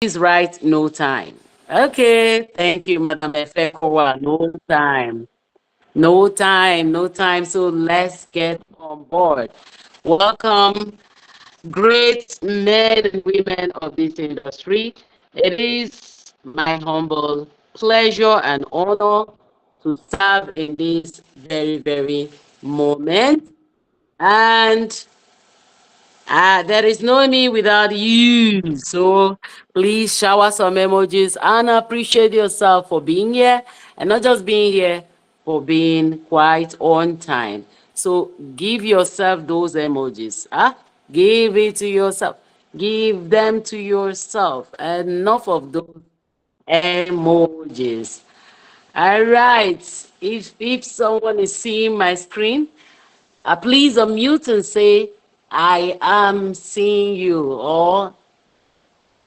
Please write no time. Okay, thank you, Madam Efekowa. No time. No time, no time. So let's get on board. Welcome, great men and women of this industry. It is my humble pleasure and honor to serve in this very, very moment. And there is no me without you. So please shower some emojis and appreciate yourself for being here, and not just being here, for being quite on time. So give yourself those emojis. Give it to yourself. Give them to yourself. Enough of those emojis. All right. If someone is seeing my screen, please unmute and say, I am seeing you, or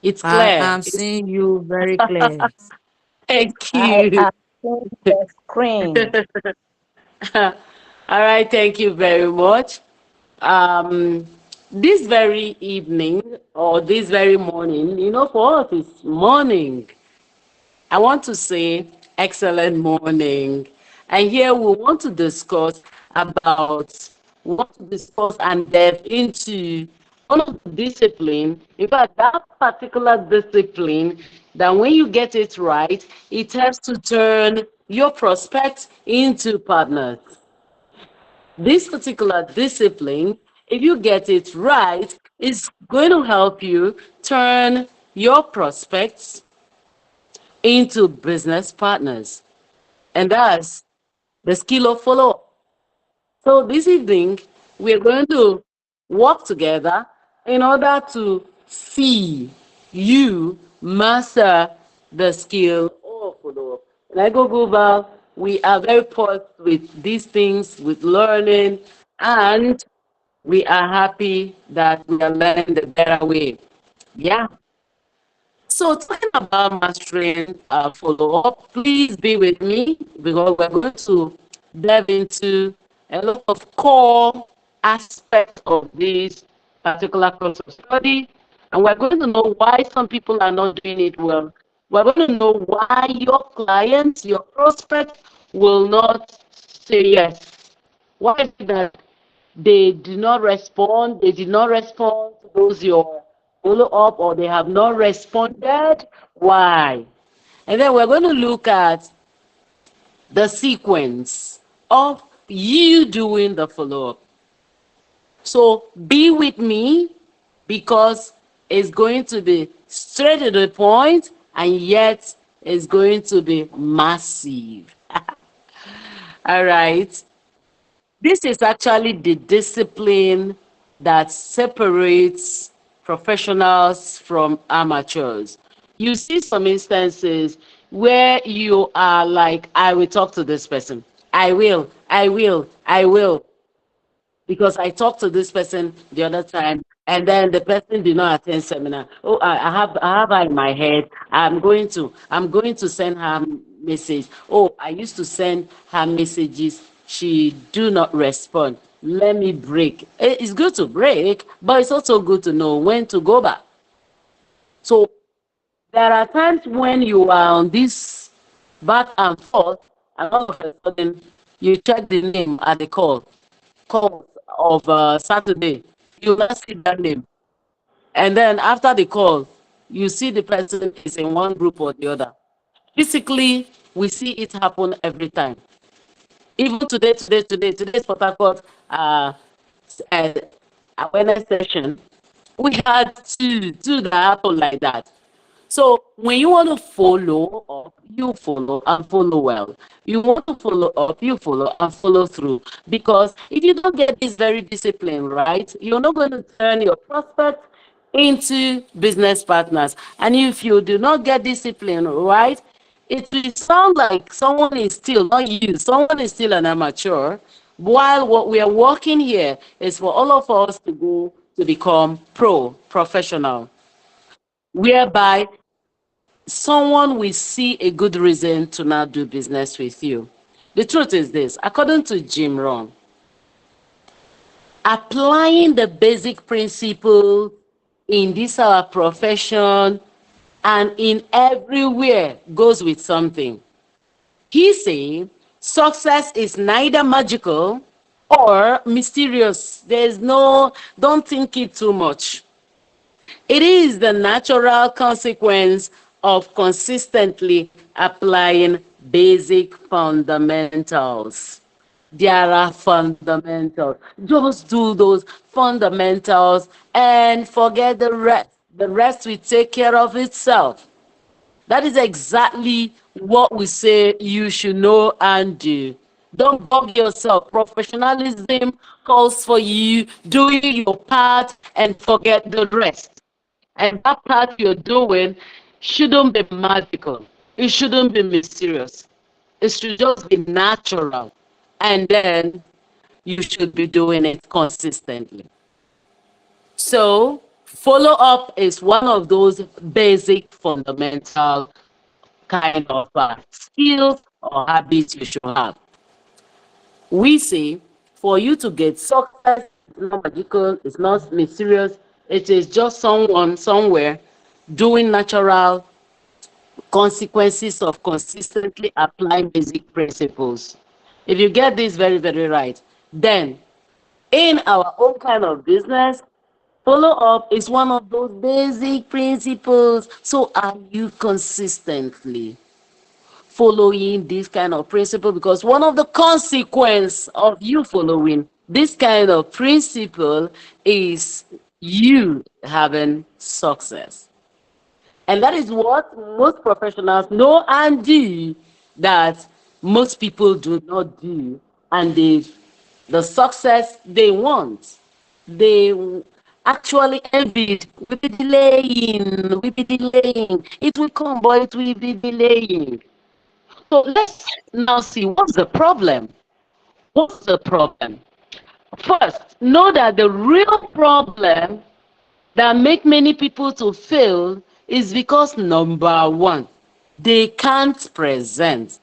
it's I clear. am seeing you very clear. Thank I you. am seeing the screen. All right, thank you very much. Um, this very evening or this very morning, for us it's morning. I want to say excellent morning. And here we want to discuss about, we want to discuss and delve into one of the discipline. In fact, that particular discipline that when you get it right, it helps to turn your prospects into partners. This particular discipline, if you get it right, is going to help you turn your prospects into business partners. And that's the skill of follow-up. So this evening, we're going to work together in order to see you master the skill of follow-up. And I go global, we are very poised with these things, with learning, and we are happy that we are learning the better way. Yeah. So talking about mastering follow-up, please be with me because we're going to delve into a lot of core aspects of this particular course of study. And we're going to know why some people are not doing it well. We're going to know why your clients, your prospects will not say yes. Why is it that they do not respond? They did not respond to those your follow up, or they have not responded. Why? And then we're going to look at the sequence of you doing the follow up. So be with me because it's going to be straight to the point and yet it's going to be massive. All right. This is actually the discipline that separates professionals from amateurs. You see some instances where you are like, I will talk to this person. I will, because I talked to this person the other time, and then the person did not attend seminar. Oh, I have her in my head. I'm going to send her message. Oh, I used to send her messages. She do not respond. Let me break. It's good to break, but it's also good to know when to go back. So there are times when you are on this back and forth, and all of a sudden you check the name at the call of Saturday. You not see that name, and then after the call, you see the person is in one group or the other. Physically, we see it happen every time. Even today's Port Harcourt uh, awareness session, we had two that happened like that. So when you want to follow up, you follow and follow well. You want to follow up, you follow and follow through. Because if you don't get this very discipline right, you're not going to turn your prospects into business partners. And if you do not get discipline right, it will sound like someone is still, not you, someone is still an amateur, while what we are working here is for all of us to go to become professional, whereby someone will see a good reason to not do business with you. The truth is this, according to Jim Rohn, applying the basic principle in this our profession and in everywhere goes with something. He say success is neither magical or mysterious. There's no, don't think it too much. It is the natural consequence of consistently applying basic fundamentals. There are fundamentals. Just do those fundamentals and forget the rest. The rest will take care of itself. That is exactly what we say you should know and do. Don't bug yourself. Professionalism calls for you doing your part and forget the rest. And that part you're doing shouldn't be magical. It shouldn't be mysterious. It should just be natural. And then you should be doing it consistently. So, follow up is one of those basic fundamental kind of skills or habits you should have. We say for you to get success, it's not magical, it's not mysterious, it is just someone somewhere doing natural consequences of consistently applying basic principles. If you get this very, very right, then in our own kind of business, follow up is one of those basic principles. So are you consistently following this kind of principle? Because one of the consequence of you following this kind of principle is you having success. And that is what most professionals know and do that most people do not do. And the success they want, they actually envied. We be delaying, we be delaying. It will come, but it will be delaying. So let's now see what's the problem. What's the problem? First, know that the real problem that make many people to fail is because number one, they can't present.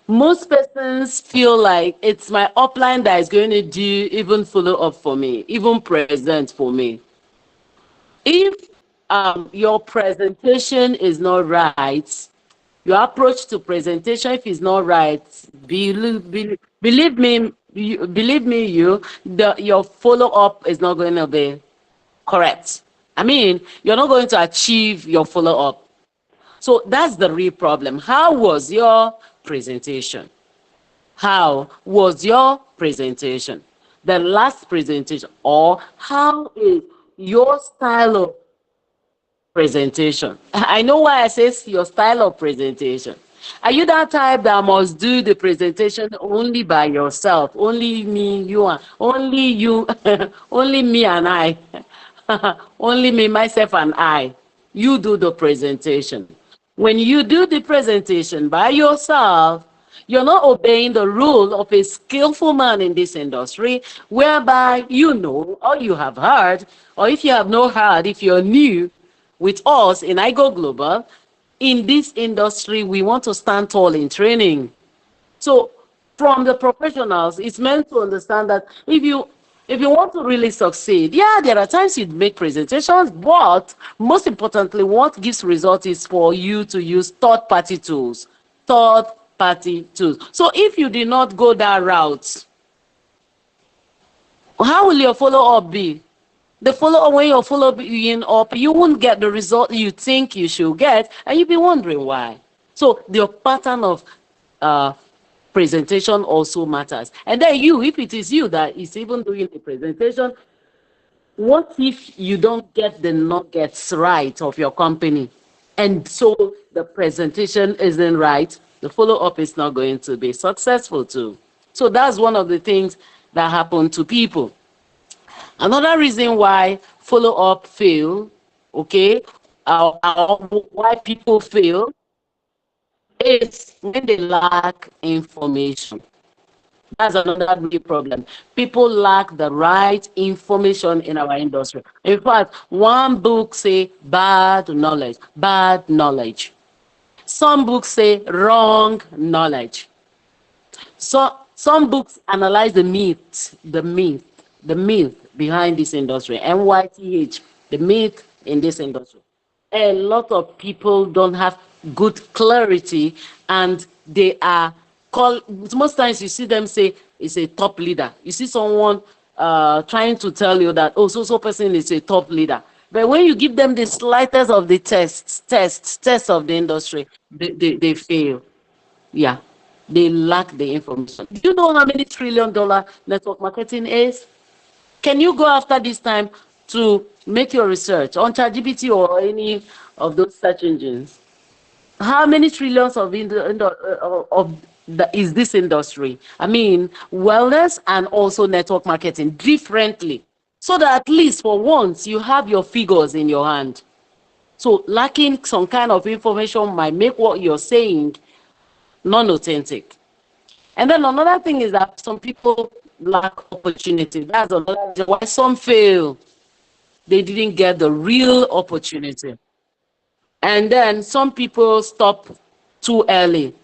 Most persons feel like it's my upline that is going to do even follow up for me, even present for me. If your presentation is not right, your approach to presentation, if it's not right, believe me, your follow up is not going to be correct. I mean, you're not going to achieve your follow up. So that's the real problem. How was your presentation? How was your presentation? The last presentation, or how is your style of presentation? I know why I say your style of presentation. Are you that type that must do the presentation only by yourself? Only me, you, and only you, only me and I, only me, myself, and I. You do the presentation. When you do the presentation by yourself, you're not obeying the rule of a skillful man in this industry, whereby you know, or you have heard, or if you have not heard, if you're new with us in Igoglobal, in this industry, we want to stand tall in training. So from the professionals, it's meant to understand that if you want to really succeed, yeah, there are times you make presentations, but most importantly, what gives result is for you to use third-party tools. Third-party tools. So if you did not go that route, how will your follow-up be? The follow-up, when you're following up, you won't get the result you think you should get, and you'll be wondering why. So the pattern of uh, presentation also matters. And then you, if it is you that is even doing the presentation, what if you don't get the nuggets right of your company? And so the presentation isn't right, the follow-up is not going to be successful too. So that's one of the things that happen to people. Another reason why follow-up fail, okay, why people fail is when they lack information. That's another big problem. People lack the right information in our industry. In fact, one book say bad knowledge, bad knowledge. Some books say wrong knowledge. So some books analyze the myth behind this industry. MYTH, the myth in this industry. a lot of people don't have good clarity, and they are call most times you see them say it's a top leader. You see someone trying to tell you that, oh, so so person is a top leader, but when you give them the slightest of the tests of the industry, they fail. Yeah, they lack the information. Do you know how many $1 trillion network marketing is? Can you go after this time to make your research on ChatGPT or any of those search engines? How many trillions is this industry? I mean, wellness and also network marketing differently, so that at least for once you have your figures in your hand. So lacking some kind of information might make what you're saying non-authentic. And then another thing is that some people lack opportunity. That's another reason why some fail. They didn't get the real opportunity. And then some people stop too early.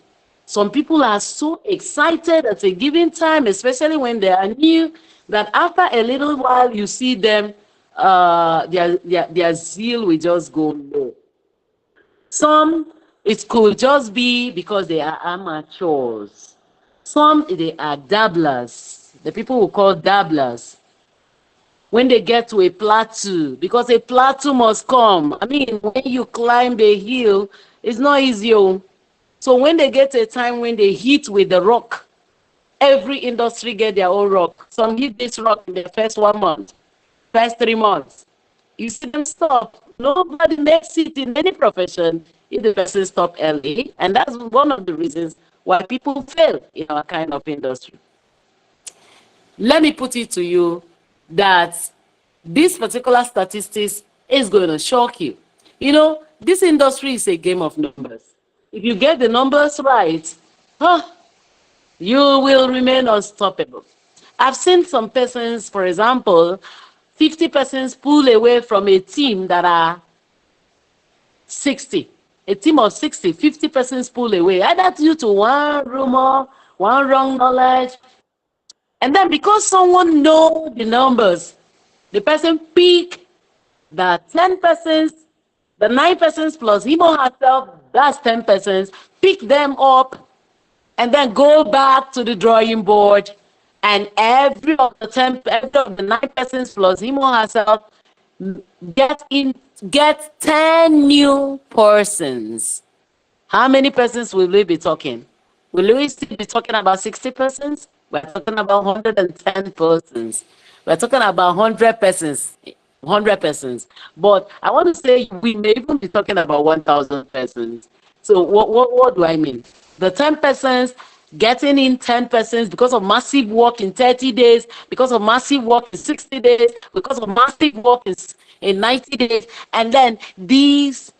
Some people are so excited at a given time, especially when they are new, that after a little while you see them, their zeal will just go low. Some, it could just be because they are amateurs. Some, they are dabblers. The people who call dabblers. When they get to a plateau, because a plateau must come. I mean, when you climb a hill, it's not easy. Oh. So when they get a time when they hit with the rock, every industry get their own rock. Some hit this rock in the first 1 month, first 3 months. You see them stop. Nobody makes it in any profession if the person stop early. And that's one of the reasons why people fail in our kind of industry. Let me put it to you that this particular statistics is going to shock you. You know, this industry is a game of numbers. If you get the numbers right, huh, you will remain unstoppable. I've seen some persons, for example, 50 persons pull away from a team that are 60. A team of 60, 50 persons pull away, either due to one rumor, one wrong knowledge, and then because someone know the numbers, the person pick the 10 persons, the 9 persons plus him or herself, that's 10 persons, pick them up and then go back to the drawing board, and every of the 9 persons plus him or herself get in get 10 new persons. How many persons will we be talking? Will we still be talking about 60 persons? We're talking about 110 persons. We're talking about 100 persons. 100 persons. But I want to say we may even be talking about 1,000 persons. So what do I mean? The 10 persons getting in 10 persons because of massive work in 30 days, because of massive work in 60 days, because of massive work in 90 days. And then these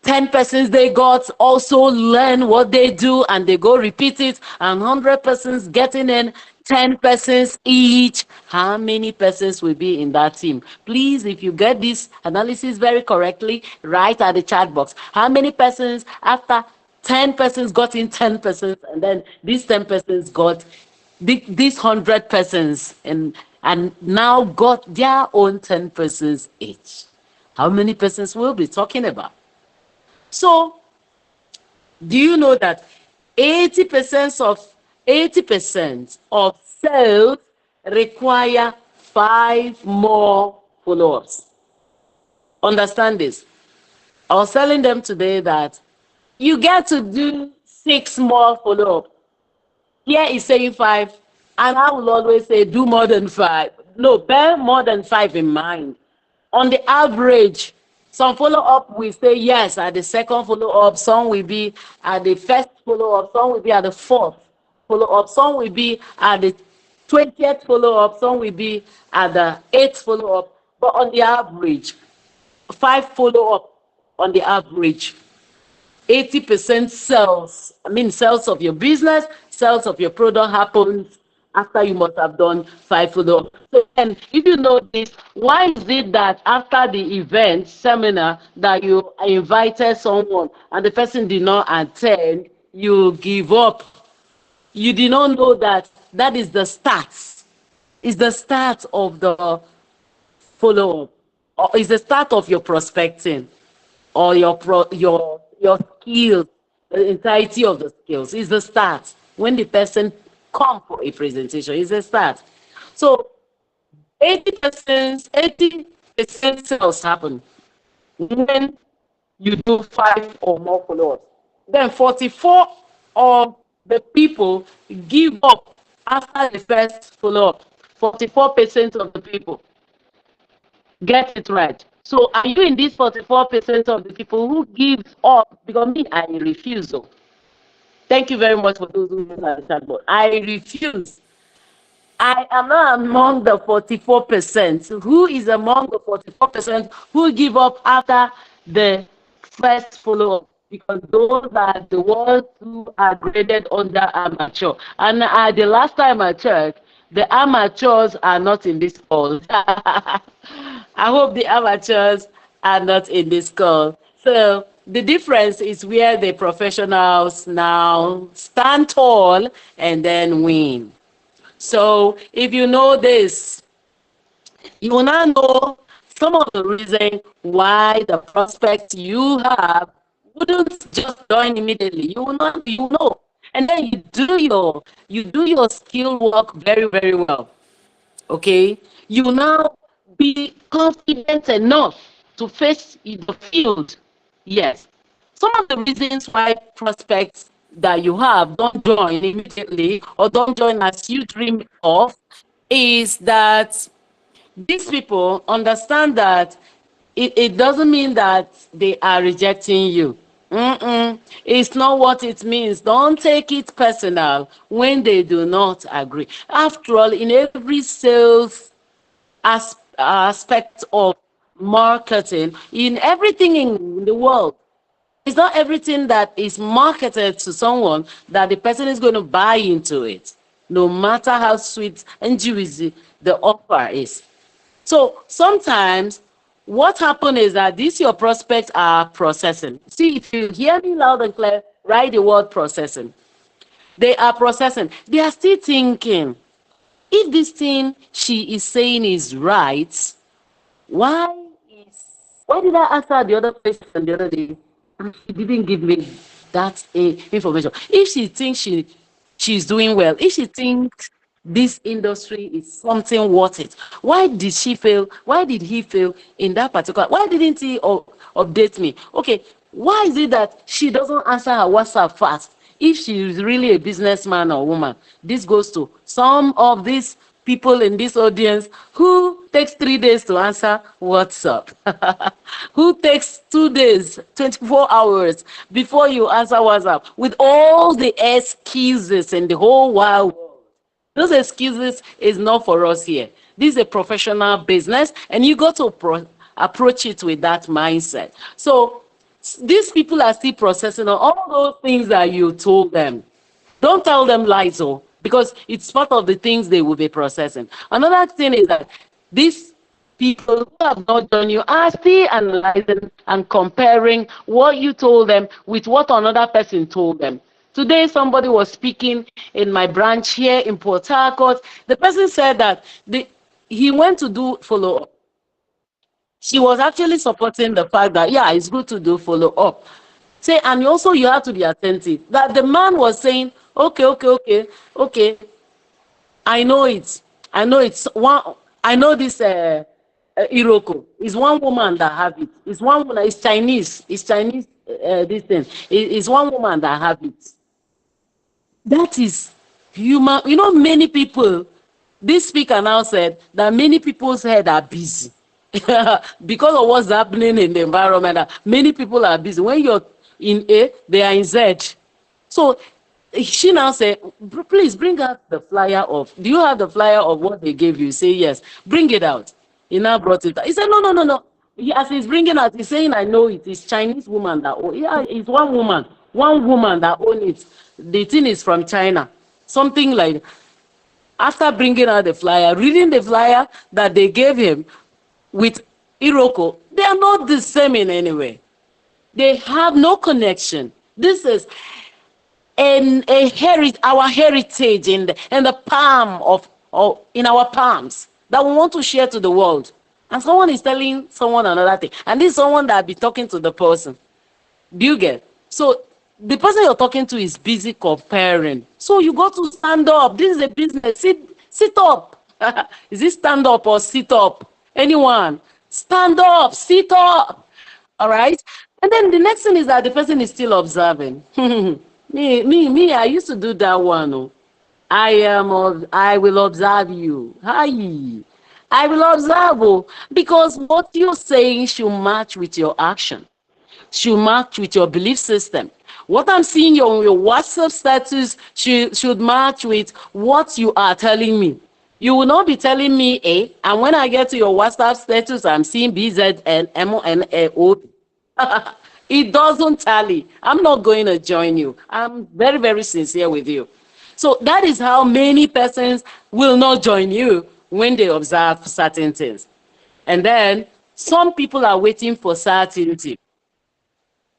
10 persons they got also learn what they do and they go repeat it, and 100 persons getting in 10 persons each. How many persons will be in that team? Please, if you get this analysis very correctly, write at the chat box. How many persons after 10 persons got in 10 persons, and then these 10 persons got these 100 persons and now got their own 10 persons each? How many persons will be talking about? So, do you know that 80% of 80% of sales require 5 more follow-ups? Understand this. I was telling them today that you get to do 6 more follow-ups. Here is saying 5, and I will always say do more than 5. No, bear more than 5 in mind. On the average, some follow-up will say yes at the second follow-up, some will be at the first follow-up, some will be at the fourth follow-up, some will be at the 20th follow-up, some will be at the 8th follow-up. But on the average, 5 follow-up on the average. 80% sales, I mean sales of your business, sales of your product happens after you must have done 5 follow-up. So, and if you know this, why is it that after the event seminar that you invited someone and the person did not attend, you give up? You did not know that that is the start. It's the start of the follow-up, or is the start of your prospecting. or your skills, the entirety of the skills is the start. When the person come for a presentation, is the start. So 80% sales happen when you do 5 or more follow-ups. Then 44 of the people give up after the first follow-up. 44% of the people get it right. So are you in this 44% of the people who give up? Because me, I refuse. Oh. Thank you very much for those who understand, but I refuse. I am not among the 44%. Who is among the 44% who give up after the first follow-up? Because those are the ones who are graded under amateur. And the last time I checked, the amateurs are not in this call. I hope the amateurs are not in this call. So the difference is where the professionals now stand tall and then win. So if you know this, you will now know some of the reason why the prospect you have wouldn't just join immediately. You will not, you know. And then you do your skill work very, very well. Okay? You will now be confident enough to face the field. Yes. Some of the reasons why prospects that you have don't join immediately or don't join as you dream of is that these people understand that it doesn't mean that they are rejecting you. It's not what it means. Don't take it personal when they do not agree. After all, in every sales aspect of marketing, in everything in the world, it's not everything that is marketed to someone that the person is going to buy into it, no matter how sweet and juicy the offer is. So sometimes what happens is that these your prospects are processing. See, if you hear me loud and clear, write the word processing. They are processing. They are still thinking, if this thing she is saying is right, why is why did I ask her the other question the other day and she didn't give me that information? If she thinks she's doing well, if she thinks this industry is something worth it, why did she fail? Why did he fail in that particular? Why didn't he update me? Okay, why is it that she doesn't answer her WhatsApp fast? If she is really a businessman or woman, this goes to some of these people in this audience who takes 3 days to answer WhatsApp, who takes 2 days, 24 hours before you answer WhatsApp with all the excuses in the whole wide world. Those excuses is not for us here. This is a professional business, and you got to approach it with that mindset. So these people are still processing on all those things that you told them. Don't tell them lies, oh, because it's part of the things they will be processing. Another thing is that these people who have not done you are still analyzing and comparing what you told them with what another person told them. Today, somebody was speaking in my branch here in Port Harcourt. The person said that he went to do follow-up. She was actually supporting the fact that, yeah, it's good to do follow-up. Say, and also you have to be attentive. That the man was saying, okay, okay, okay, okay, I know it. I know it's one. I know this Iroko. It's one woman that have it. It's one woman. It's Chinese. It's Chinese. This thing. It's one woman that have it. That is human. You know, many people. This speaker now said that many people's head are busy because of what's happening in the environment. Many people are busy. When you're in A, they are in Z. So she now said, please bring out the flyer of, do you have the flyer of what they gave you? Say yes, bring it out. He now brought it out. He said, no, no, no, no. As he's bringing out, he's saying, I know it. It's Chinese woman that own. Yeah, it's one woman that own it. The thing is from China. Something like, after bringing out the flyer, reading the flyer that they gave him with Iroko, they are not the same in any way. They have no connection. This is our heritage in the palm of in our palms that we want to share to the world. and someone is telling someone another thing, and this is someone that be talking to the person. Do you get? So the person you're talking to is busy comparing. So you got to stand up. This is a business. Sit up. Is it stand up or sit up? Anyone? Stand up, sit up. All right. And then the next thing is that the person is still observing. Me, I used to do that one. Oh. I will observe you. Hi. I will observe, oh, because what you're saying should match with your action, should match with your belief system. What I'm seeing on your WhatsApp status should match with what you are telling me. You will not be telling me A, and when I get to your WhatsApp status, I'm seeing BZNMONO. It doesn't tally. I'm not going to join you. I'm very, very sincere with you. So that is how many persons will not join you when they observe certain things. And then some people are waiting for certainty.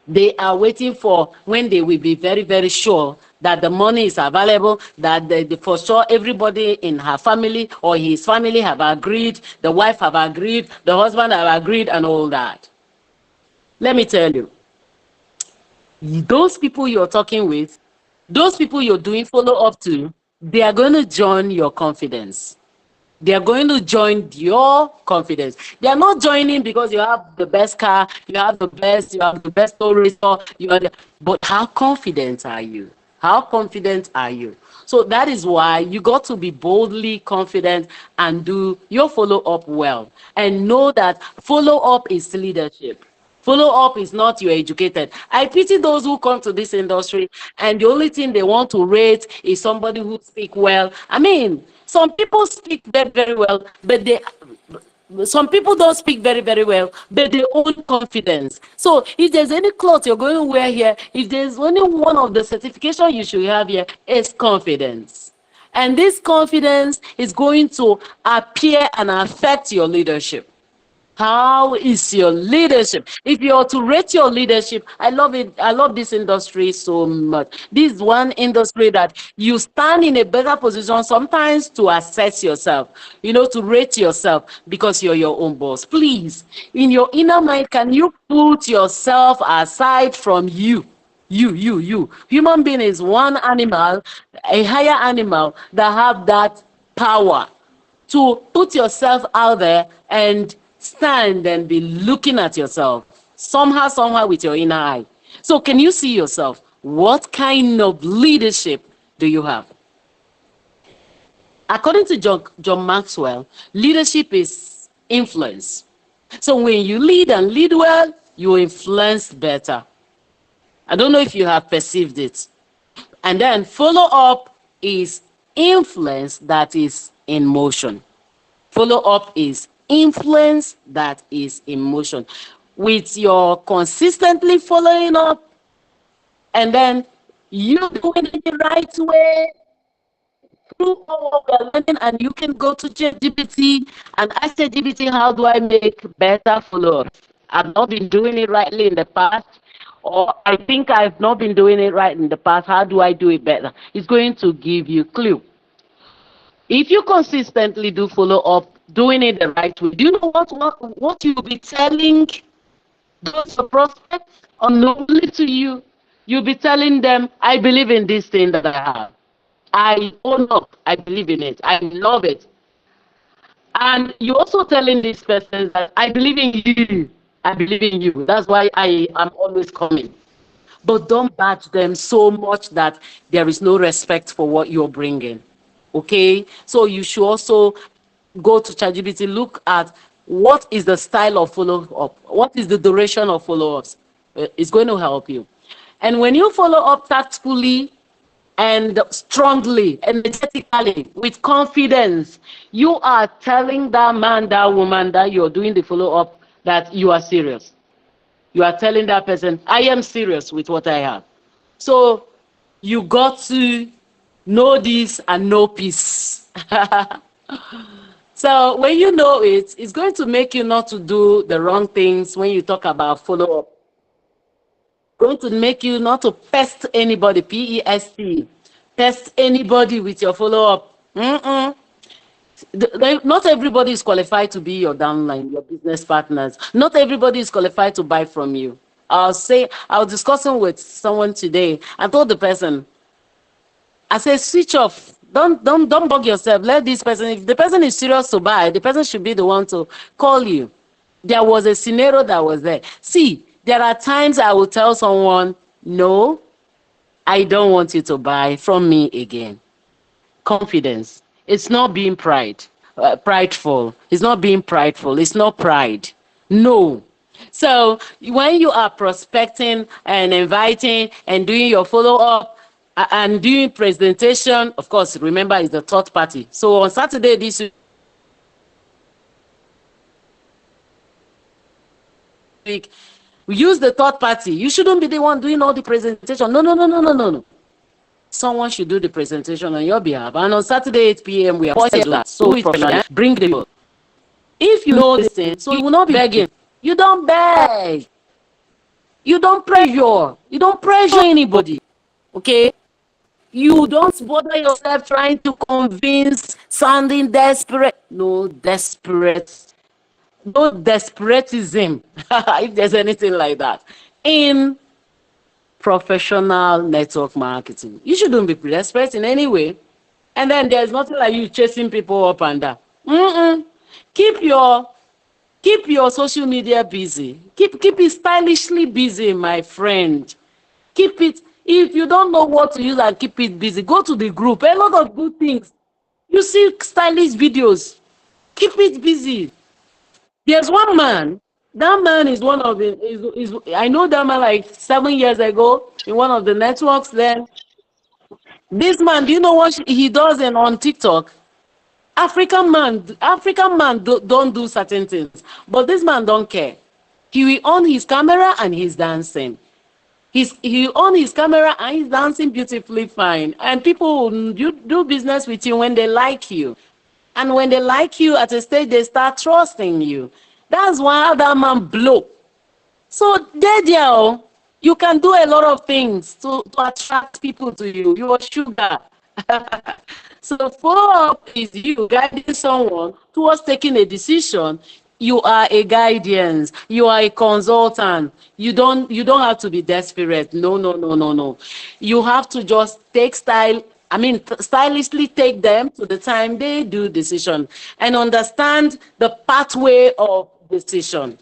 They are waiting for when they will be very, very sure that the money is available, that for sure everybody in her family or his family have agreed, the wife have agreed, the husband have agreed, and all that. Let me tell you, those people you're talking with, those people you're doing follow up to, they are going to join your confidence. They are going to join your confidence. They are not joining because you have the best car, you have the best story, but how confident are you? How confident are you? So that is why you got to be boldly confident and do your follow up well. And know that follow up is leadership. Follow up is not you educated. I pity those who come to this industry and the only thing they want to rate is somebody who speak well. I mean, some people speak very, very well, but some people don't speak very, very well, but they own confidence. So if there's any cloth you're going to wear here, if there's only one of the certification you should have here, it's confidence. And this confidence is going to appear and affect your leadership. How is your leadership? If you are to rate your leadership, I love it. I love this industry so much. This is one industry that you stand in a better position sometimes to assess yourself, to rate yourself because you're your own boss. Please, in your inner mind, can you put yourself aside from you? You. Human being is one animal, a higher animal that have that power to put yourself out there and stand and be looking at yourself somehow with your inner eye. So can you see yourself? What kind of leadership do you have? According to John Maxwell, leadership is influence. So when you lead and lead well, you influence better. I don't know if you have perceived it. And then follow up is influence that is in motion. Follow up is influence that is in motion. With your consistently following up, and then you doing it the right way through all what we're learning, and you can go to ChatGPT and ask ChatGPT, how do I make better follow up? I've not been doing it rightly in the past, or I think I've not been doing it right in the past. How do I do it better? It's going to give you clue. If you consistently do follow up, doing it the right way, do you know what you'll be telling those prospects unknowingly to you? You'll be telling them, I believe in this thing that I have. I own up. I believe in it. I love it. And you're also telling this person that I believe in you. I believe in you. That's why I am always coming. But don't badge them so much that there is no respect for what you're bringing. Okay? So you should also go to ChatGPT, look at what is the style of follow-up, what is the duration of follow-ups. It's going to help you. And when you follow up tactfully and strongly, energetically, with confidence, you are telling that man, that woman that you're doing the follow-up that you are serious. You are telling that person, I am serious with what I have. So you got to know this and know peace. So when you know it, it's going to make you not to do the wrong things when you talk about follow-up. Going to make you not to pest anybody, Pest, pest anybody with your follow-up. Not everybody is qualified to be your downline, your business partners. Not everybody is qualified to buy from you. I was discussing with someone today. I told the person, I said, switch off. Don't bug yourself. Let this person, if the person is serious to buy, the person should be the one to call you. There was a scenario that was there. See, there are times I will tell someone, no, I don't want you to buy from me again. Confidence. It's not being prideful. It's not being prideful. It's not pride. No. So when you are prospecting and inviting and doing your follow up and doing presentation, of course, remember it's the third party. So on Saturday this week, we use the third party. You shouldn't be the one doing all the presentation. No, no, no, no, no, no, no. Someone should do the presentation on your behalf. And on Saturday 8 p.m. we are that. So it's professional. Bring the people. If you know this thing, so you will not be begging. You don't beg. You don't pressure. You don't pressure anybody. Okay? You don't bother yourself trying to convince, sounding desperate. No desperate. No desperatism, if there's anything like that, in professional network marketing. You shouldn't be desperate in any way. And then there's nothing like you chasing people up and down. Mm-mm. Keep your keep your social media busy. Keep it stylishly busy, my friend. Keep it. If you don't know what to use and keep it busy, go to the group. A lot of good things. You see stylish videos. Keep it busy. There's one man. That man is one of the. I know that man like 7 years ago in one of the networks. Then this man, do you know what he does on TikTok? African man don't do certain things, but this man don't care. He will on his camera and he's dancing. He on his camera and he's dancing beautifully fine. And people will do business with you when they like you. And when they like you at a stage, they start trusting you. That's why that man blow. So there, you can do a lot of things to attract people to you. You are sugar. So follow up is you guiding someone towards taking a decision. You are a guidance. You are a consultant. You don't have to be desperate. No, no, no, no, no. You have to just take style. I mean, stylishly take them to the time they do decision and understand the pathway of decision.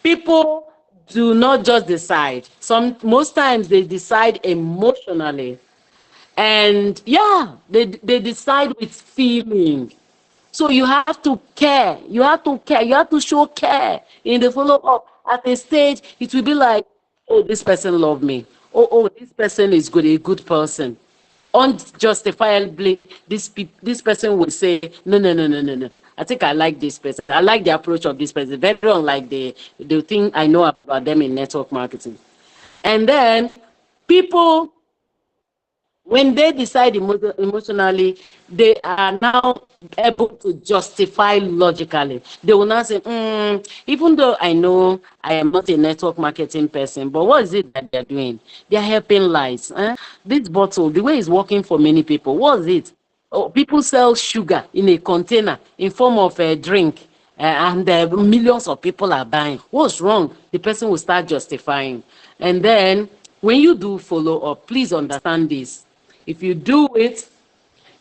People do not just decide. Most times they decide emotionally. And yeah, they decide with feeling. So you have to care. You have to care. You have to show care in the follow up. At a stage, it will be like, oh, this person love me. Oh, this person is good, a good person. Unjustifiably, this person will say, no, no, no, no, no, no. I think I like this person. I like the approach of this person. Very unlike the thing I know about them in network marketing. And then people, when they decide emotionally, they are now able to justify logically. They will not say, even though I know I am not a network marketing person, but what is it that they're doing? They're helping lives. This bottle, the way it's working for many people, what is it? Oh, people sell sugar in a container in form of a drink. And millions of people are buying. What's wrong? The person will start justifying. And then when you do follow up, please understand this. If you do it,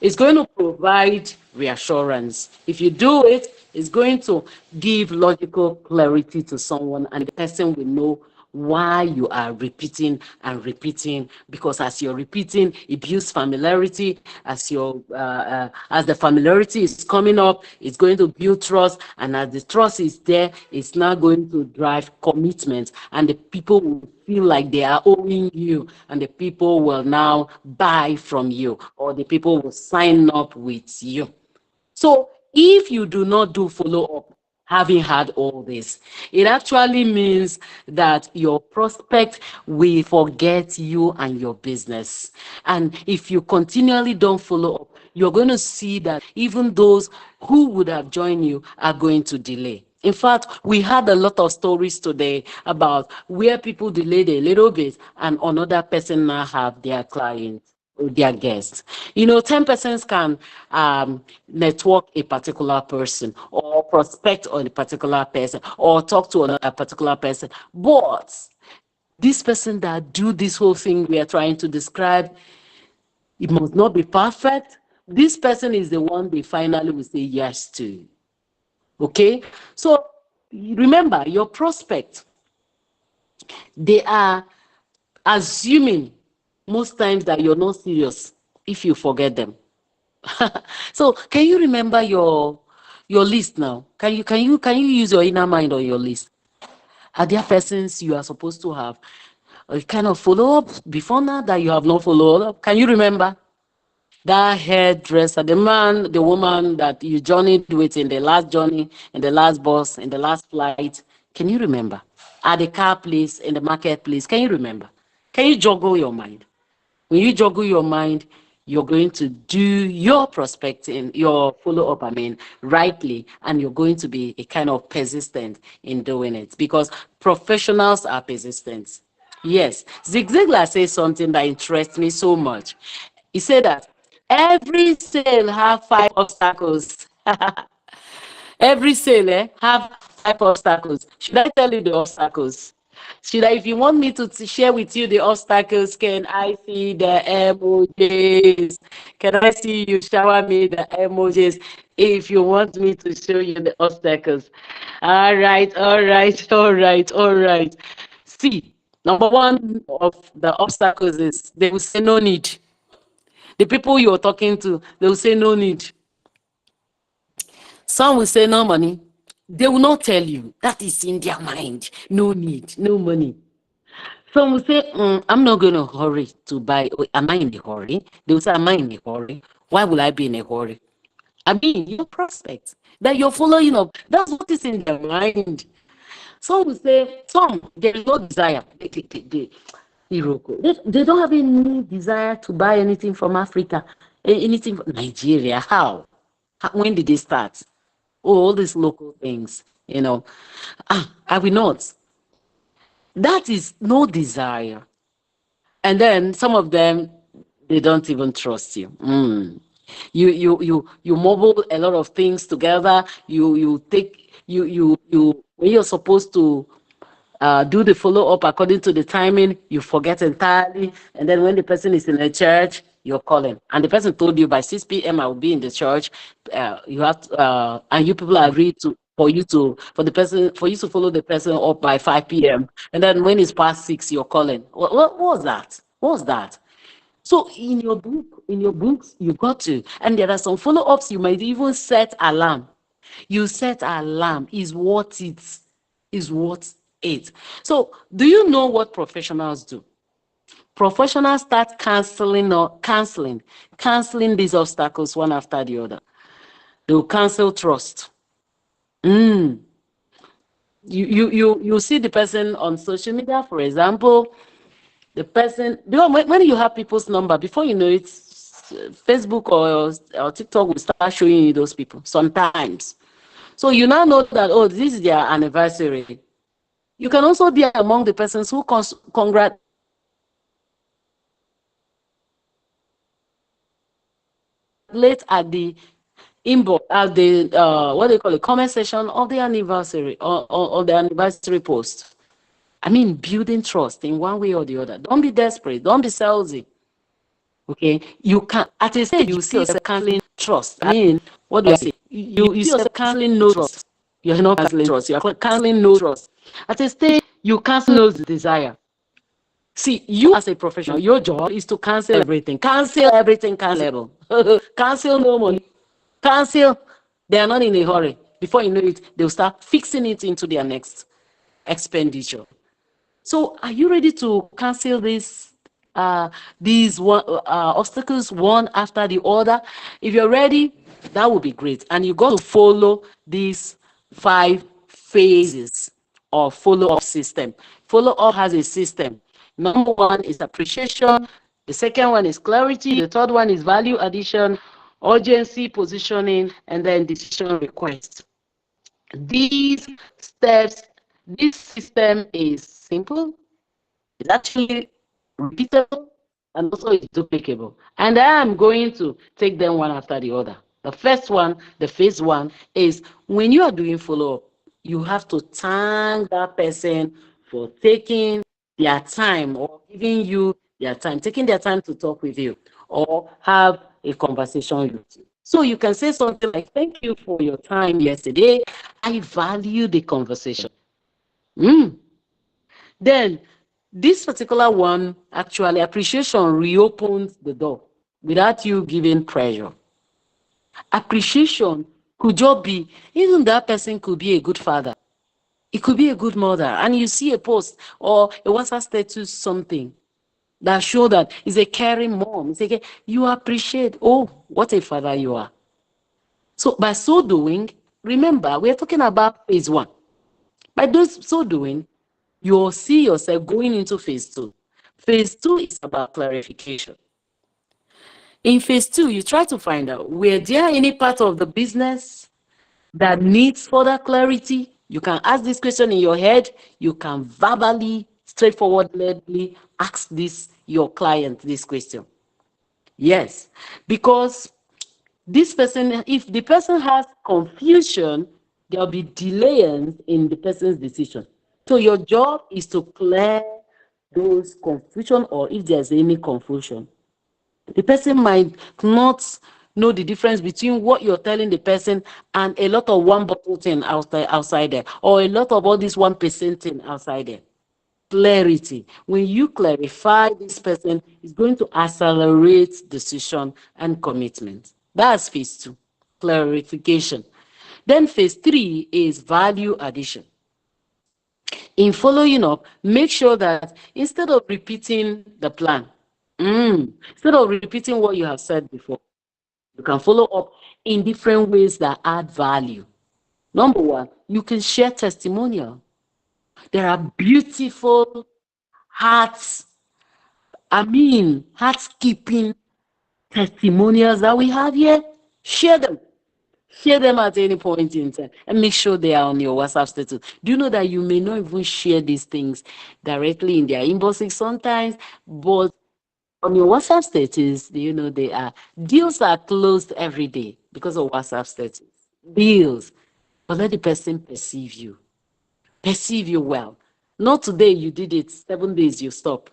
it's going to provide reassurance. If you do it, it's going to give logical clarity to someone, and the person will know why you are repeating and repeating, because as you're repeating, it builds familiarity. As the familiarity is coming up, it's going to build trust, and as the trust is there, it's now going to drive commitment, and the people will feel like they are owing you, and the people will now buy from you, or the people will sign up with you. So if you do not do follow up, having had all this, it actually means that your prospect will forget you and your business. And if you continually don't follow up, you're going to see that even those who would have joined you are going to delay. In fact, we had a lot of stories today about where people delayed a little bit and another person now have their client. their guests. You know, 10 persons can network a particular person or prospect on a particular person or talk to a particular person. But this person that do this whole thing we are trying to describe, it must not be perfect. This person is the one they finally will say yes to. Okay? So remember, your prospect, they are assuming most times that you're not serious if you forget them. So can you remember your list now? Can you use your inner mind on your list? Are there persons you are supposed to have a kind of follow up before now that you have not followed up? Can you remember that hairdresser, the man, the woman that you journeyed with in the last journey, in the last bus, in the last flight? Can you remember? At the car place, in the marketplace, can you remember? Can you juggle your mind? When you juggle your mind, you're going to do your prospecting, your follow up, rightly, and you're going to be a kind of persistent in doing it because professionals are persistent. Yes, Zig Ziglar says something that interests me so much. He said that every sale have 5 obstacles. Every sale have 5 obstacles. Should I tell you the obstacles? Should I, if you want me to share with you the obstacles, can I see the emojis? Can I see you shower me the emojis if you want me to show you the obstacles? All right, all right, all right, all right. See, number one of the obstacles is they will say no need. The people you're talking to, they will say no need. Some will say no money. They will not tell you. That is in their mind. No need, no money. Some will say, I'm not going to hurry to buy. Am I in a hurry? They will say, am I in a hurry? Why will I be in a hurry? I mean, your prospects that you're following up. That's what is in their mind. Some will say, there is no desire. They don't have any desire to buy anything from Africa, anything from Nigeria. How? When did they start? Oh, all these local things, I will not. That is no desire. And then some of them, they don't even trust you. You mobile a lot of things together. You take you when you're supposed to do the follow up according to the timing, you forget entirely. And then when the person is in the church, you're calling. And the person told you by 6 p.m. I will be in the church. You have to, and you people agreed to for you to follow the person up by 5 p.m. And then when it's past 6, you're calling. What was that? What was that? So in your books, you got to, and there are some follow-ups. You might even set alarm. You set alarm is what it. So do you know what professionals do? Professionals start canceling these obstacles one after the other. They will cancel trust. You see the person on social media, for example, the person, because when you have people's number, before you know it, Facebook or TikTok will start showing you those people sometimes. So you now know that, oh, this is their anniversary. You can also be among the persons who congratulate at the inbox, at the what do you call it, comment section of the anniversary or the anniversary post. I mean, building trust in one way or the other. Don't be desperate. Don't be salesy. Okay, you can at a stage you see yourself canceling trust. I mean, what do I say? You see yourself canceling no trust. You're not canceling trust. You're canceling no trust. At a stage, you cancel no desire. See, you as a professional, your job is to cancel everything. Cancel everything cancelable. Cancel no money. Cancel. They are not in a hurry. Before you know it, they'll start fixing it into their next expenditure. So are you ready to cancel these obstacles one after the other? If you're ready, that would be great. And you got to follow these 5 phases of follow-up system. Follow-up has a system. Number one is appreciation. The second one is clarity. The third one is value addition, urgency, positioning, and then decision request. These steps, this system is simple, it's actually repeatable, and also it's duplicable. And I am going to take them one after the other. The first one, the phase one, is when you are doing follow up, you have to thank that person for taking their time or giving you their time, taking their time to talk with you or have a conversation with you. So you can say something like, "Thank you for your time yesterday. I value the conversation." Mm. Then this particular one, actually, appreciation reopens the door without you giving pressure. Appreciation could just be, even that person could be a good father. It could be a good mother. And you see a post or a WhatsApp status, something that show that is a caring mom. It's like, you appreciate, oh, what a father you are. So by so doing, remember, we're talking about phase one. By so doing, you'll see yourself going into phase two. Phase two is about clarification. In phase two, you try to find out, were there any part of the business that needs further clarity? You can ask this question in your head. You can verbally, straightforwardly ask this your client this question. Yes, because this person, if the person has confusion, there'll be delays in the person's decision. So your job is to clear those confusion, or if there's any confusion. The person might not know the difference between what you're telling the person and a lot of one bottle thing outside there, or a lot of all this 1% thing outside there. Clarity. When you clarify this person, is going to accelerate decision and commitment. That's phase two, clarification. Then phase three is value addition. In following up, make sure that instead of repeating the plan, instead of repeating what you have said before, you can follow up in different ways that add value. Number one, you can share testimonial. There are beautiful hearts, heart-skipping testimonials that we have here. Share them. Share them at any point in time and make sure they are on your WhatsApp status. Do you know that you may not even share these things directly in their inboxes sometimes, but on your WhatsApp status, do you know they are deals are closed every day because of WhatsApp status. Deals. But let the person perceive you well. Not today you did it, 7 days you stop.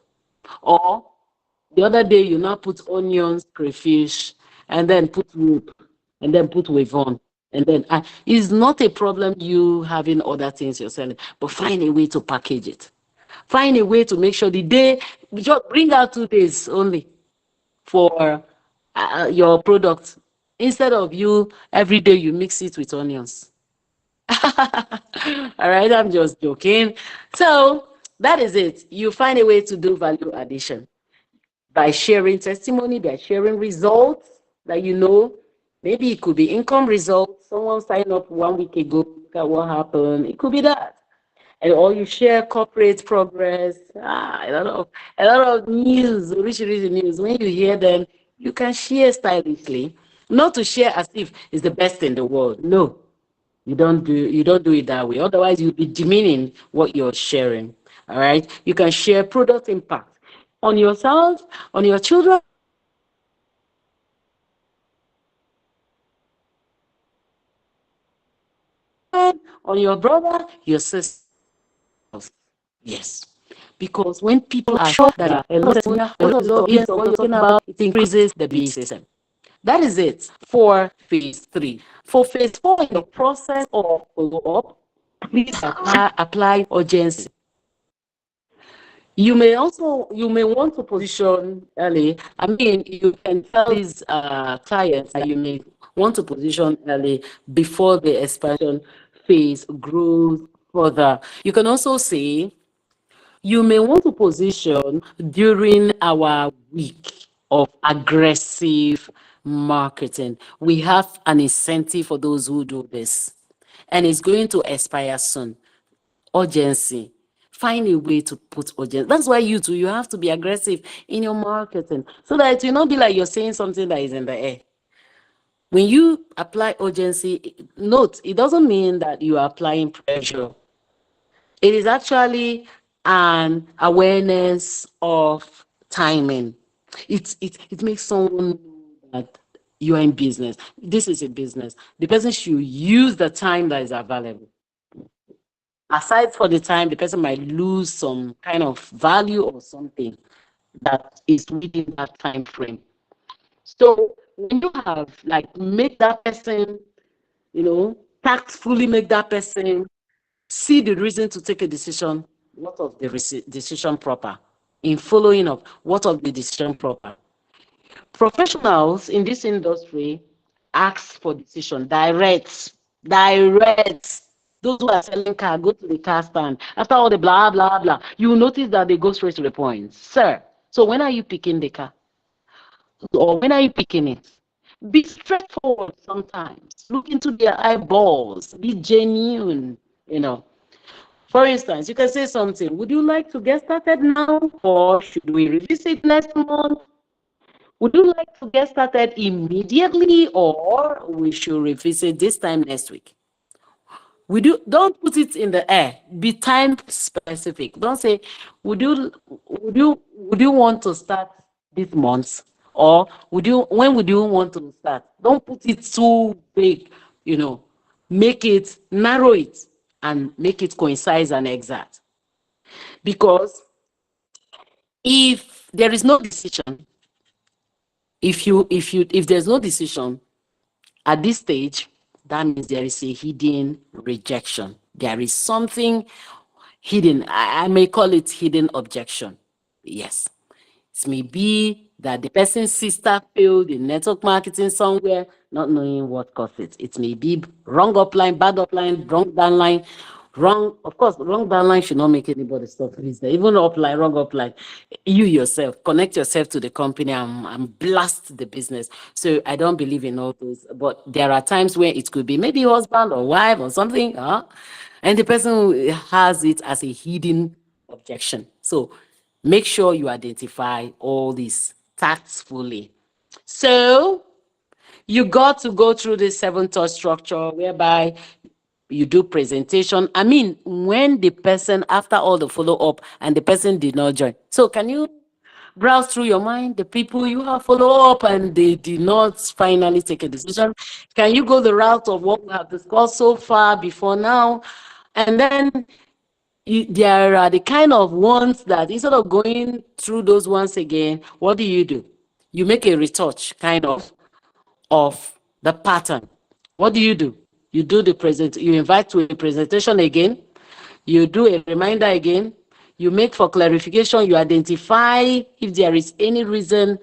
Or the other day you now put onions, crayfish, and then put rope, and then put wave on. And then it's not a problem you having other things you're selling, but find a way to package it. Find a way to make sure the day, just bring out 2 days only for your product. Instead of you, every day you mix it with onions. All right, I'm just joking. So that is it. You find a way to do value addition by sharing testimony, by sharing results that you know. Maybe it could be income results. Someone signed up 1 week ago. Look at what happened. It could be that. And or you share corporate progress. A lot of news, rich news. When you hear them, you can share stylishly. Not to share as if it's the best in the world. No, you don't do it that way. Otherwise, you'll be demeaning what you're sharing. All right. You can share product impact on yourself, on your children, on your brother, your sister. Yes. Because when people are sure that a lot of yes, what you're talking about, it increases the BA system. That is it for phase three. For phase four, in the process of follow-up, please apply urgency. You may want to position early. I mean, you can tell these clients that you may want to position early before the expansion phase grows further. You can also say you may want to position during our week of aggressive marketing. We have an incentive for those who do this, and it's going to expire soon. Urgency. Find a way to put urgency. That's why you too, you have to be aggressive in your marketing so that it will not be like you're saying something that is in the air. When you apply urgency, note, it doesn't mean that you are applying pressure. It is actually an awareness of timing. It makes someone know that you are in business. This is a business. The person should use the time that is available. Aside for the time, the person might lose some kind of value or something that is within that time frame. So when you have like make that person, tactfully make that person see the reason to take a decision, what of the decision proper, in following up, what of the decision proper. Professionals in this industry ask for decision, direct. Those who are selling car, go to the car stand. After all the blah, blah, blah, you will notice that they go straight to the point. Sir, so when are you picking the car? Or when are you picking it? Be straightforward sometimes. Look into their eyeballs. Be genuine, you know. For instance, you can say something. Would you like to get started now? Or should we revisit next month? Would you like to get started immediately? Or we should revisit this time next week? Don't put it in the air. Be time specific. Don't say, would you want to start this month? Or when would you want to start? Don't put it too big, you know. Narrow it and make it concise and exact. Because if there is no decision, if there's no decision at this stage, that means there is a hidden rejection. There is something hidden. I may call it hidden objection. Yes. It may be that the person's sister failed in network marketing somewhere, not knowing what caused it. It may be wrong upline, bad upline, wrong downline, wrong. Of course, wrong downline should not make anybody stop business. Even upline, wrong upline. You yourself connect yourself to the company and blast the business. So I don't believe in all those. But there are times where it could be maybe husband or wife or something, and the person has it as a hidden objection. So make sure you identify all this tactfully. So you got to go through this 7 touch structure whereby you do presentation. I mean, when the person, after all the follow up and the person did not join. So can you browse through your mind the people you have follow up and they did not finally take a decision? Can you go the route of what we have discussed so far before now? And then there are the kind of ones that instead of going through those ones again, what do? You make a retouch of the pattern. What do? You do you invite to a presentation again, you do a reminder again, you make for clarification, you identify if there is any reason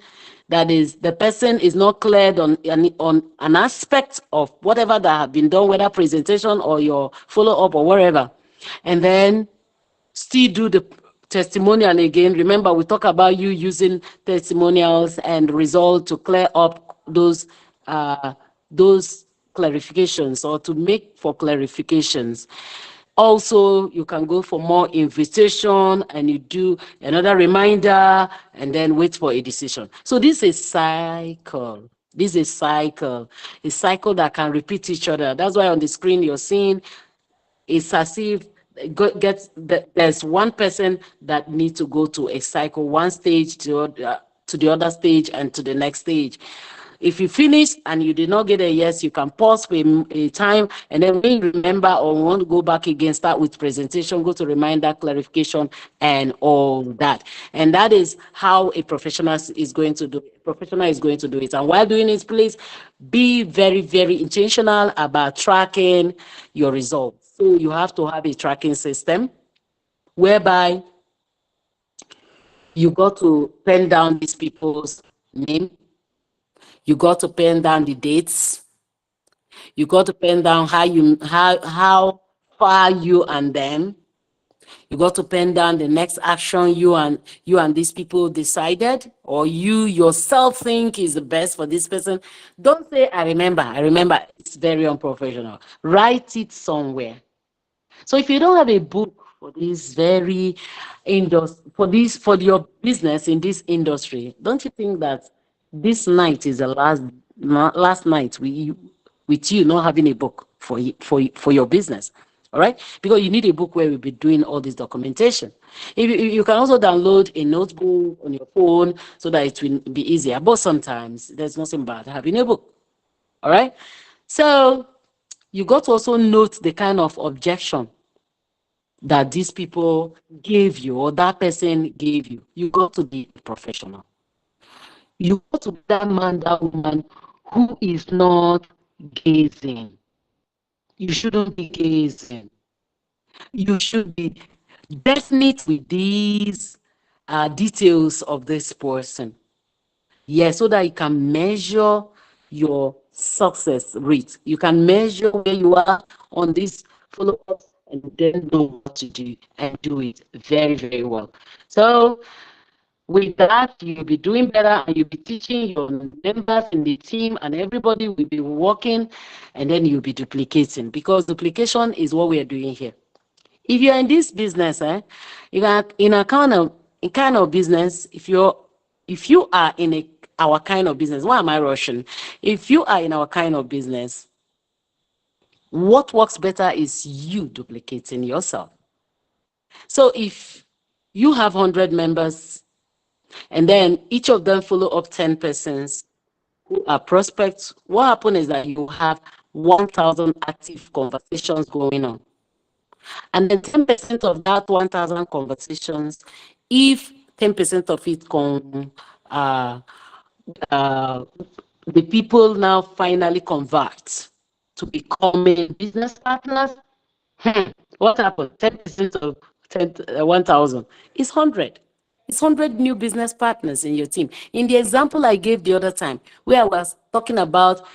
that is the person is not cleared on an aspect of whatever that have been done, whether presentation or your follow-up or whatever. And then still do the testimonial again. Remember, we talk about you using testimonials and result to clear up those clarifications or to make for clarifications. Also, you can go for more invitation and you do another reminder and then wait for a decision. So this is cycle. This is a cycle that can repeat each other. That's why on the screen you're seeing it's as if there's one person that needs to go to a cycle, one stage to the other stage and to the next stage. If you finish and you did not get a yes, you can pause for a time, and then when you remember or want to go back again, start with presentation, go to reminder, clarification, and all that. And that is how a professional is going to do it. Professional is going to do it. And while doing it, please be very, very intentional about tracking your results. So you have to have a tracking system whereby you got to pen down these people's name. You got to pen down the dates. You got to pen down how far you and them. You got to pen down the next action you and these people decided, or you yourself think is the best for this person. Don't say I remember. It's very unprofessional. Write it somewhere. So if you don't have a book for this very for your business in this industry, don't you think that this night is the last night with you not having a book for your business? All right, because you need a book where we'll be doing all this documentation. If you can also download a notebook on your phone so that it will be easier. But sometimes there's nothing bad having a book. All right. So you got to also note the kind of objection that these people gave you or that person gave you. You got to be a professional. You got to be that man, that woman who is not gazing. You shouldn't be gazing. You should be definite with these details of this person. Yes, so that you can measure your success rate. You can measure where you are on this follow-up and then know what to do and do it very, very well. So with that, you'll be doing better and you'll be teaching your members in the team and everybody will be working and then you'll be duplicating because duplication is what we are doing here. If you're in this business, you are in a kind of business, if you are in our kind of business, why am I rushing? If you are in our kind of business, what works better is you duplicating yourself. So if you have 100 members and then each of them follow up 10 persons who are prospects, what happens is that you have 1,000 active conversations going on. And then 10% of that 1,000 conversations, if 10% of it uh, uh, the people now finally convert to becoming business partners, what happened? 10% of 1,000 is 100. It's 100 new business partners in your team. In the example I gave the other time, where I was talking about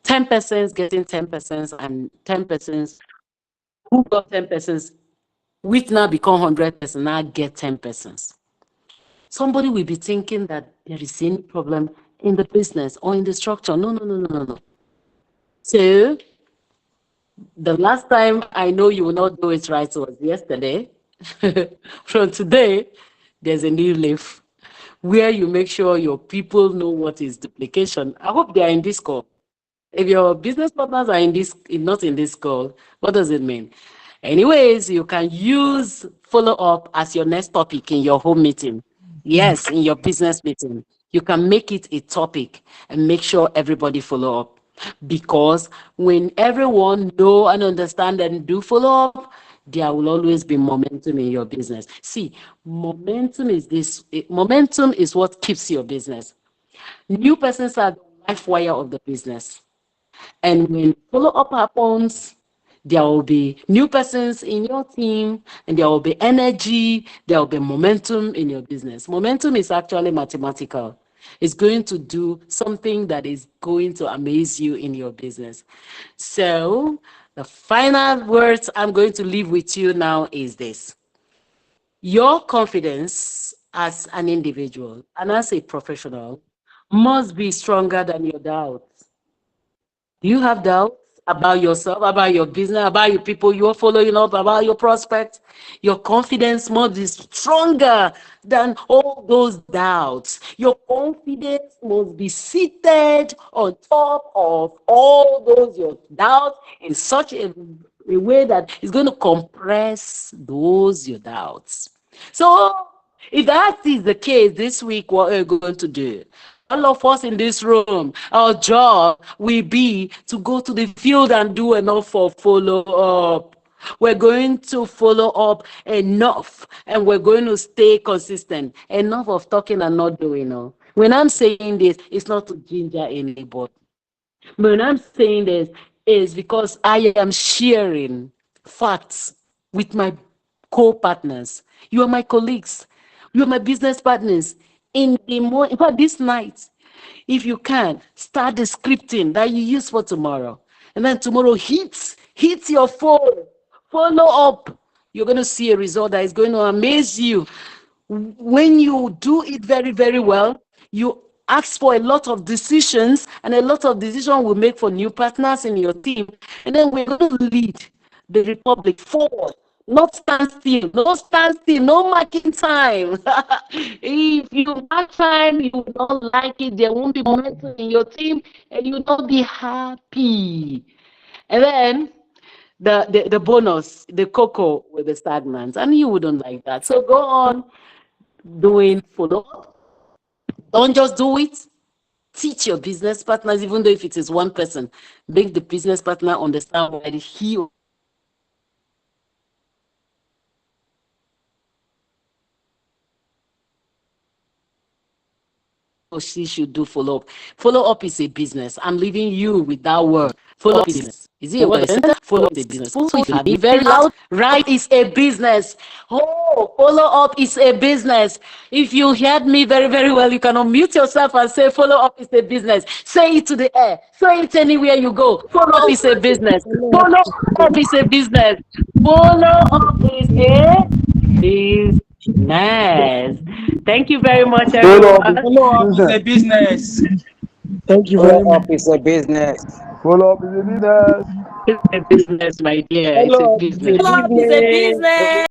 10 persons getting 10 persons and 10 persons who got 10 persons which now become 100 persons, now get 10 persons. Somebody will be thinking that there is any problem in the business or in the structure. No, no, no, no, no, no. So the last time I know you will not do it right was yesterday. From today, there's a new leaf where you make sure your people know what is duplication. I hope they are in this call. If your business partners are not in this call, what does it mean? Anyways, you can use follow up as your next topic in your home meeting. Yes, in your business meeting. You can make it a topic and make sure everybody follow up. Because when everyone know and understand and do follow up, there will always be momentum in your business. See, momentum is what keeps your business. New persons are the life wire of the business. And when follow up happens, there will be new persons in your team, and there will be energy, there will be momentum in your business. Momentum is actually mathematical. It's going to do something that is going to amaze you in your business. So, the final words I'm going to leave with you now is this: your confidence as an individual and as a professional must be stronger than your doubts. Do you have doubts about yourself, about your business, about your people you're following up, about your prospects? Your confidence must be stronger than all those doubts. Your confidence must be seated on top of all those your doubts in such a way that it's going to compress those your doubts. So if that is the case this week, what are you going to do? All of us in this room, our job will be to go to the field and do enough for follow up. We're going to follow up enough and we're going to stay consistent. Enough of talking and not doing. No. When I'm saying this, it's not to ginger anybody. When I'm saying this, is because I am sharing facts with my co-partners. You are my colleagues. You are my business partners. In fact, this night, if you can, start the scripting that you use for tomorrow. And then tomorrow hits your phone. Follow up. You're going to see a result that is going to amaze you. When you do it very, very well, you ask for a lot of decisions, and a lot of decisions will make for new partners in your team. And then we're going to lead the republic forward. Not stand still, no stand still, no marking time. If you mark time, you will not like it. There won't be momentum in your team, and you will not be happy. And then the bonus, the cocoa will be stagnant, and you wouldn't like that. So go on doing follow up. Don't just do it. Teach your business partners, even though if it is one person, make the business partner understand why he or she should do follow up. Follow up is a business. Follow up is a business. He or she should do follow up. Follow up is a business. I'm leaving you with that word. Follow up is a business. Is it a word that enter? Follow up is a business. So if you can be very loud, right is a business. Oh, follow up is a business. If you heard me very, very well, you can unmute yourself and say, follow up is a business. Say it to the air. Say it anywhere you go. Follow up is a business. Follow up Follow is up is a business. Follow up is a business. Thank you very much, Follow up everyone. is Follow up is business. a business. Thank you very Follow much. up is a business. Follow up is a business. It's a business, my dear. It's a Follow up is a business. Follow up is a business. business.